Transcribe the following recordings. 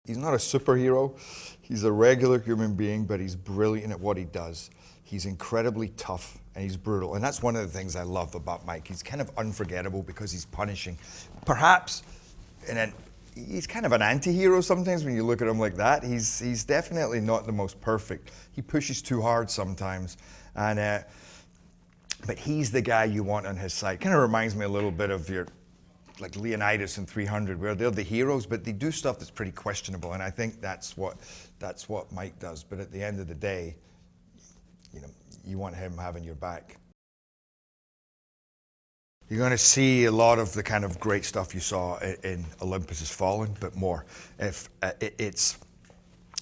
He's not a superhero. He's a regular human being, but he's brilliant at what he does. He's incredibly tough and he's brutal. And that's one of the things I love about Mike. He's kind of unforgettable because he's punishing. Perhaps, he's kind of an anti-hero sometimes when you look at him like that. He's definitely not the most perfect. He pushes too hard sometimes. But he's the guy you want on his side. Kind of reminds me a little bit of like Leonidas in 300, where they're the heroes, but they do stuff that's pretty questionable, and I think that's what Mike does. But at the end of the day, you want him having your back. You're going to see a lot of the kind of great stuff you saw in Olympus Has Fallen, but more.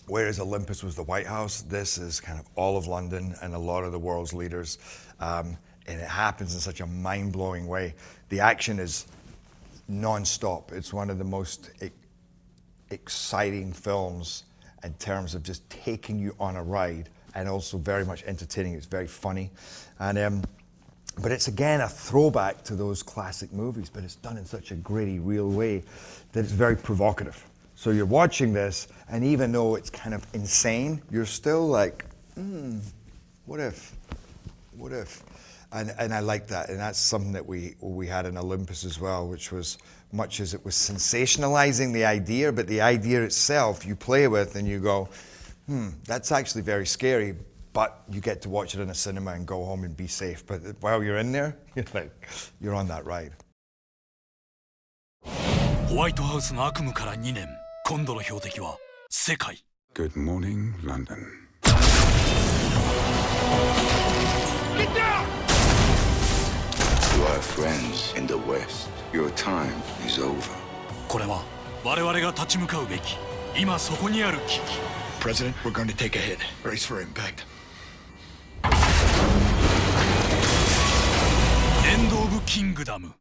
Whereas Olympus was the White House, this is kind of all of London and a lot of the world's leaders, and it happens in such a mind-blowing way. The action is non-stop. It's one of the most exciting films in terms of just taking you on a ride, and also very much entertaining. It's very funny, but it's again a throwback to those classic movies, but it's done in such a gritty, real way that it's very provocative. So you're watching this, and even though it's kind of insane, you're still like, what if? What if? And I like that, and that's something that we had in Olympus as well, which was, much as it was sensationalizing the idea, but the idea itself you play with and you go, that's actually very scary, but you get to watch it in a cinema and go home and be safe. But while you're in there, you're on that ride. ホワイトハウスの悪夢から2年、今度の標的は世界。Good morning, London. Get down! To our friends in the West, your time is over. これは我々が立ち向かうべき、今そこにある危機。President, we're going to take a hit. Brace for impact. エンド・オブ・キングダム。